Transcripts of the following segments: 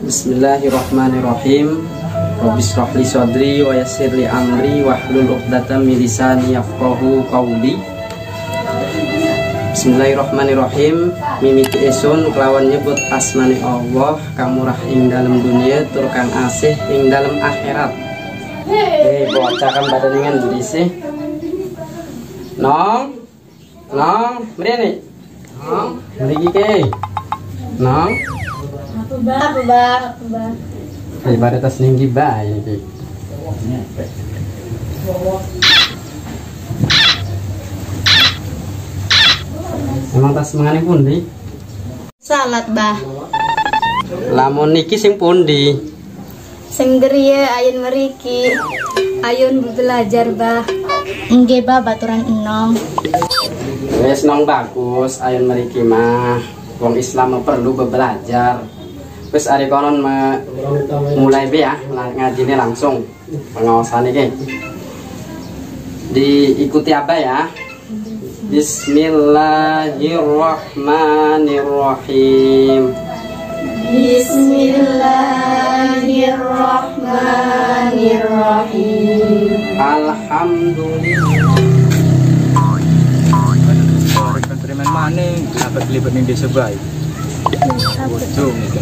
Bismillahirrahmanirrahim. Rabbis shrah li sadri wa yassir li amri wahlul 'uqdatam min lisani yafqahu qawli. Bismillahirrahmanirrahim. Mimiti esun kelawan nyebut asmane Allah kang murah ing dalam dunia tur kang asih ing dalam akhirat. Bocah kan badaningan budi sih. Nong mrene. Nong mriki ke. Nong apa varietas tinggi baik iki. Emang tas mangane pundi? Salad, Bah. Lamun niki sing pundi? Sing griye ayun meriki. Ayun belajar, Bah. Nggih, Bah, baturan enom. Wes nong bagus, ayun mriki mah. Wong Islam perlu belajar. Wes ari konon mulai be ya ngajine langsung pengawasan iki. Diikuti apa ya? Bismillahirrahmanirrahim. Bismillahirrahmanirrahim. Alhamdulillah. Kontrimen maning dapat libat ning desa bae. Bojong iki.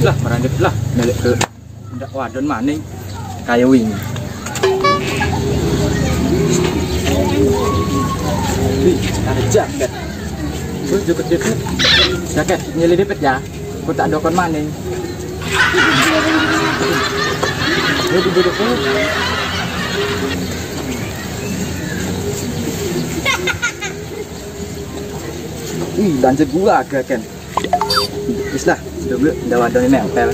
Lah merangkep lah balik ke ndak wadon maning kaya wingi. Ada jaket. Terus juga deket. Jaket nyelidipet ya. Ku tak dokon maning. Duduk. Lanjut gua agak kan. Wis lah, sudah udah wadon nempel.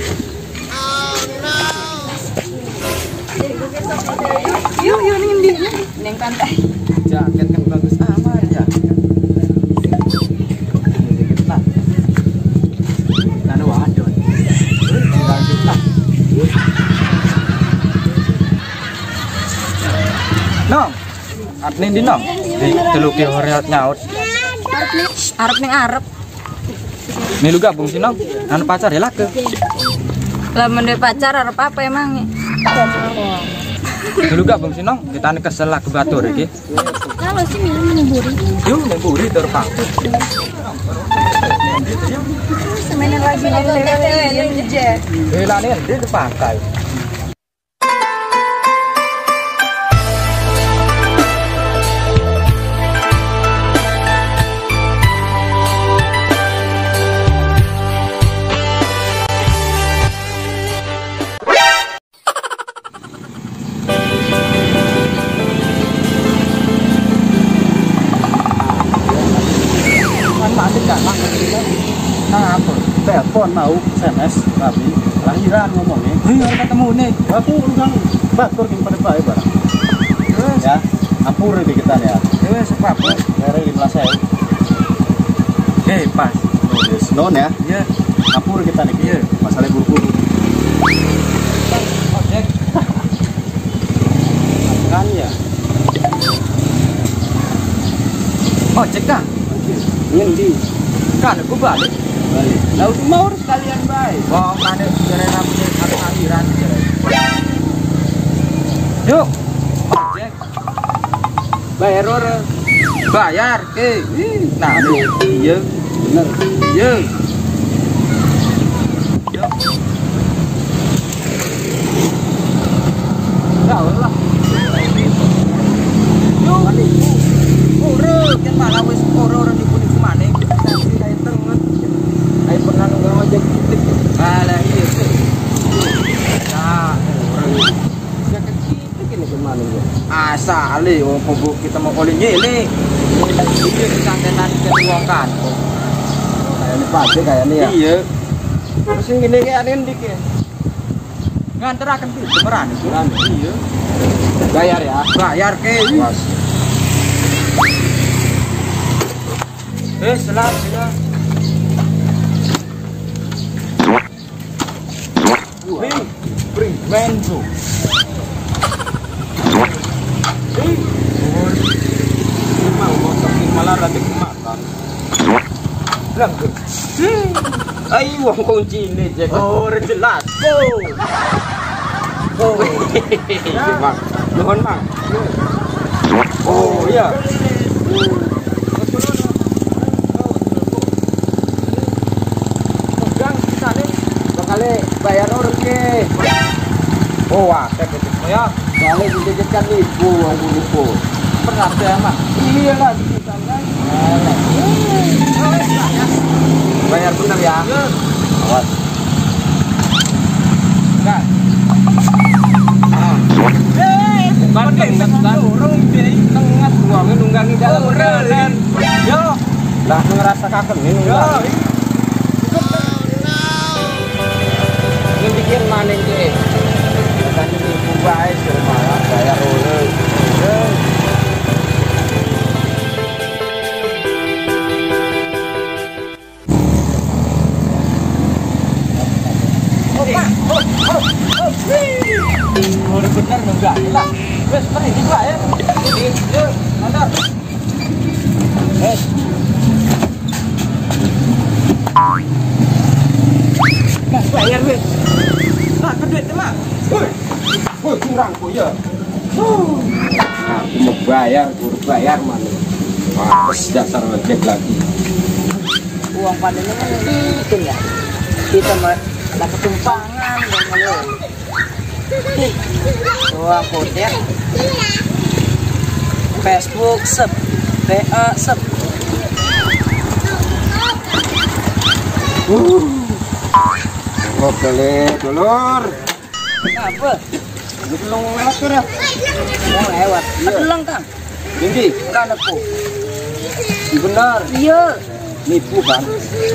Yuk ning pantai. Jaket kan bagus amat ya. Dikit lah. Ada wadon. Lanjut lah. Nong. Arep ndi nong? Teluki horeat nyaut. Arep ning arep. Melu gabung sih nong, anu pacar ya lake. Lah mende pacar arep apa emang? Melu gabung sih nong, kita ane kesel lah ke batur iki. Kalau sih minum buri. Yuk memburi tur patut. Semenan lagi yang jeje. Belane dia dipakai. Telepon mau SMS tapi lahiran ngomongnya. Hei, ketemu nih. Aku urusan batur king pada bae barang. Terus Ya, ampur iki kita ya. wes apa? Kere 15.000. Pas. Wis non ya. Iya. Ampur kita nih. Iya. Masalah buru-buru. Ojek. Kan ya. Ojek kan? Ngendi? Kan aku balik. Balik. Lah mau sekalian bae. Wong kane jare rambut karo akhiran jare. Yuk. Ojek. Bayar ora? Bayar ke. Nah, iya. Bener. Iya. Yuk. Gaul lah. Yuk. Urut kan malah wis ora nipu-nipu maning. Tapi ae tenget. Ae pernah nunggang ojek titik. Alah iya. Nah, urut. Jaket titik ini gimana ya? Asale wong pobok kita mau oleh nyele. Iki santetan ke wong kan. Kayaknya pade kayaknya ya. Iya. Terus sing ngene iki ane ndik ya. Nganteraken pintu meran itu. Iya. Bayar ya. Bayar ke. Was. Selat. Bring menzo. Mau malah rada kemakan. Bilang Ayo wong kunci ini Jack. Oh, jelas. Oh. Iya, Bang. Nuhun, Bang. Oh, iya. Gang sana bakal bayar orang ke. Oh, wah, saya ya. Kali dijajakan ibu, ibu. Pernah saya mah. Iya lah, kita kan. Bayar benar ya. Awas. Enggak. Bukan kan orang di tengah ruangan nunggangi dalam jalan. Yo. Lah ngerasa kangen ini. Yo. Ini bikin maning ki. Kan ibu bae malah bayar ulun. Udah bener enggak lah. Wes mari juga ya. Yuk, mantap. Mas bayar wes. Nah, duit mah. Woi, kurang kok ya. Nah, bayar mana. Wah, dasar ojek lagi. Uang panennya kan itu ya. Kita mah dapat tumpangan dan malu. Uang kotek. Facebook sep, PA sep. Oke, dulur. Apa? Belum lewat tuh ya. Mau lewat. Adulang Kang. Tinggi. Kan aku. Benar. Iya. Nipu kan.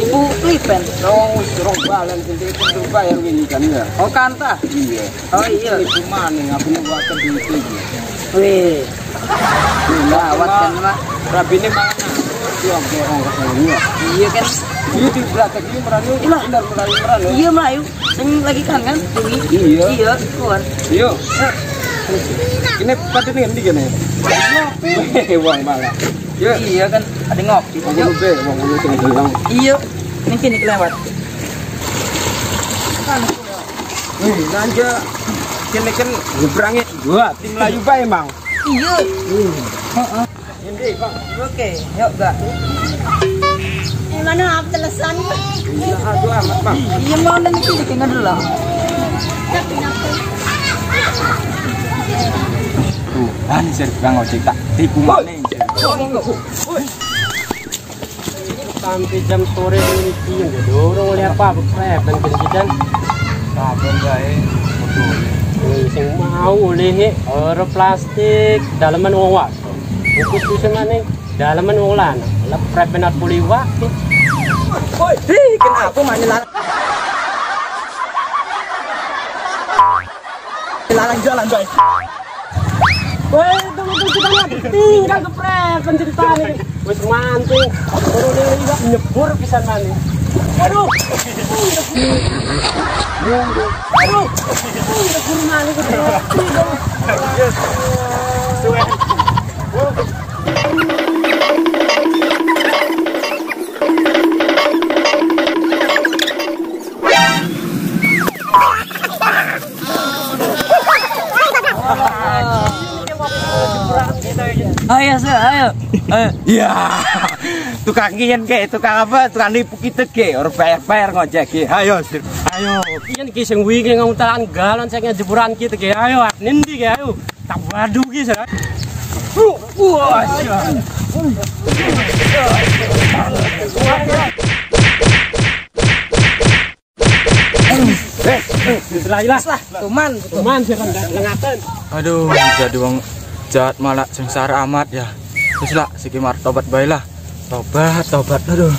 Ibu Klipen. Dorong balan sendiri itu bayar gini kan ya. Oh kanta. Iya. Oh iya. Nipu maning aku mau buat duit lagi. Wih. Lawat kan mah. Rabine mana? Iya, orang kesini. Iya kan. Iya di belakang ini merayu. Benar merayu. Iya Melayu. Sing lagi kan tinggi. Iya. Iya, kawan. Iya. Ini pada nih ngendi kene. Ngopi. Uang malah. Ya. Iya kan ada ngopi. Uang be, uang sing hilang. Iya. Ning kene kelewat. Wih, nanja. Kene kan nyebrangnya gua tim Melayu bae, Mang. Iya. Heeh. Ini, Bang. Oke, yuk gak. Mana apa telesan? Iya, aduh amat, Bang. Iya mana nih kita tinggal dulu. Tuh, kan sir Bang ojek tak tipu maning. Sampai jam sore ini yang dorong oleh apa dan kejadian Sabar bae. sing mau oleh orang plastik dalaman wong wak bungkus mana dalaman wong lan leprep benar pulih waktu. Woi, kenapa mana larang jalan coy. Woi, tunggu kita lihat tinggal keprep penceritanya wis manting baru dia juga nyebur pisan mana. Aduh. Aduh. Udah guru mana ke Ayo, ayo. Ya, tukang kian ke, tukang apa, tukang nipu kita ke, orang bayar ngojek ke, ayo sir, ayo. Kian kisah wiki ngamutan galon saya jeburan kita ke, ayo nindi ke, ayo tak waduh kisah. Wah, jelas lah, Tuman sih kan lengaten. aduh, jadi wong jahat malah sengsara amat ya. Terus lah, siki martobat bae lah. Tobat, aduh.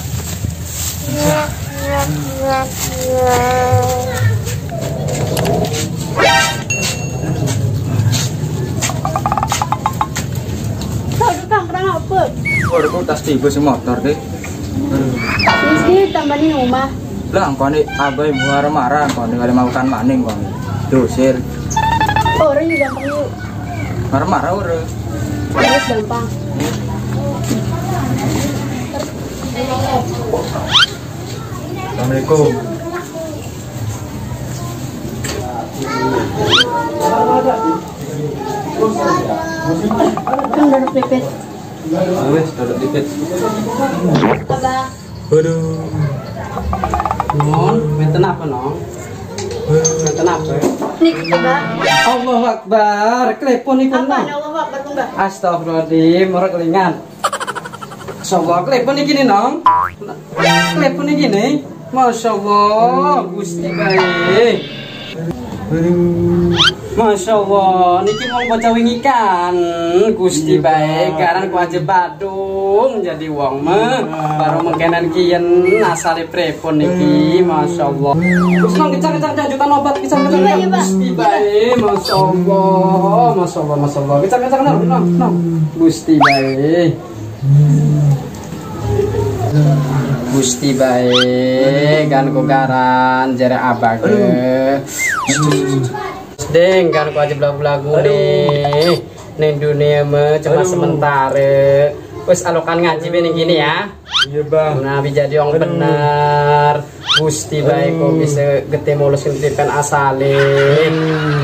Kang, kurang apa? Aku tas tiba si motor deh. Mesti tambahin rumah. Lah, kau ni abai marah-marah, kau ni kali makan maning kau ni. Dosir, Orang juga gampang yuk. marah-marah orang. Terus gampang. Assalamualaikum. Kan udah pipit. Wes, duduk dikit. Waduh. Non, benten apa non? Benten apa? Nih Mbak. Allahu Akbar, klepon iku Apa non. ya Allah Akbar Mbak? Astagfirullahaladzim, orang kelingan. Insyaallah, klepon iki nih non. Klepon iki nih. Masya Allah, Gusti baik. Masya Allah, niki mau baca wingi kan, Gusti baik, karena ku aja badung jadi wong me, baru mengkenan kian asale prepon niki, Masya Allah. Terus nong kecang jutaan obat kecang Gusti baik, Masya Allah, Masya Allah, Masya Allah, kecang nong, Gusti baik. Gusti baik, kan ku garan jere abage. Deng kan ku aja belagu-belagu nih. Neng dunia mah cuma sementara. Wes alokan ngaji bening gini ya. Iya bang. Nabi jadi orang benar. Gusti baik kok bisa gede mulus ngintipkan asale.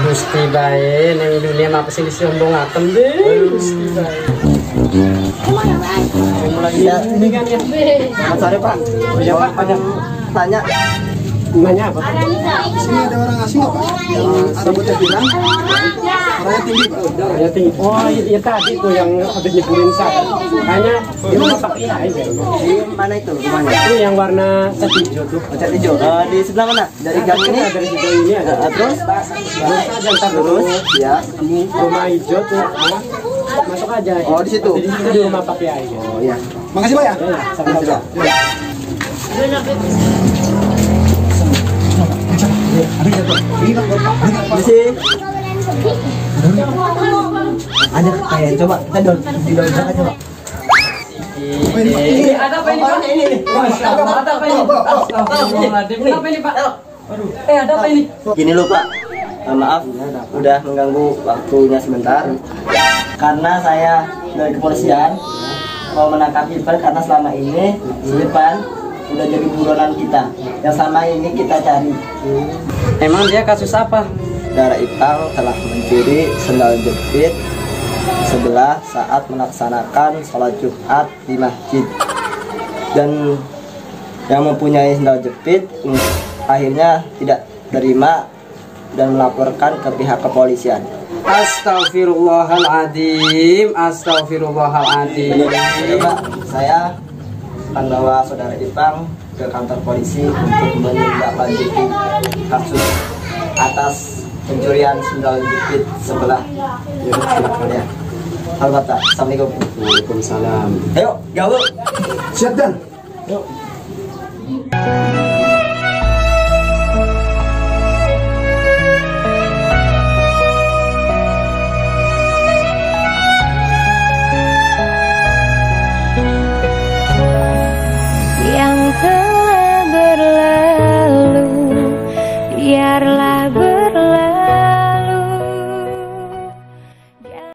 Gusti baik neng dunia mah pasti disombongaken deh. Gusti baik. Ya, ini kan ya. Selamat sore Pak. Ya Pak, ada Tanya. nanya apa? Sini ada orang asing nggak Pak? Yang rambutnya pirang, orangnya tinggi Pak. Ya tinggi. Oh iya tadi tuh yang habis nyeburin saya. Hanya di rumah Pak Kiai. Di mana itu rumahnya? Itu yang warna cat hijau tuh. Cat hijau. Di sebelah mana? Dari gang ini? Dari situ ini ada. Terus? Terus Ya. rumah hijau tuh. Masuk aja. Oh, di situ? Di situ di rumah Pak Kiai. Oh iya. Makasih Pak ya. Ya, sama-sama. Masih. Ada kayak coba kita di aja coba. Ini ada apa ini Pak? Masya Allah, ada apa ini? Astagfirullahaladzim. Apa ini Pak? Aduh, ada apa ini? Gini loh Pak. Maaf udah mengganggu waktunya sebentar. Karena saya dari kepolisian mau menangkap Ipan karena selama ini Ipan udah jadi buronan kita. Yang selama ini kita cari. Emang dia kasus apa? Saudara Ipang telah mencuri sendal jepit sebelah saat melaksanakan sholat Jumat di masjid. Dan yang mempunyai sendal jepit akhirnya tidak terima dan melaporkan ke pihak kepolisian. Astagfirullahaladzim, astagfirullahaladzim. Jadi Pak, saya akan bawa saudara Ipang ke kantor polisi untuk menindaklanjuti kasus atas pencurian sendal jepit sebelah. Ya. Halo Pak, Assalamualaikum. Waalaikumsalam. Ayo, gaul. Siap Dan. Yuk.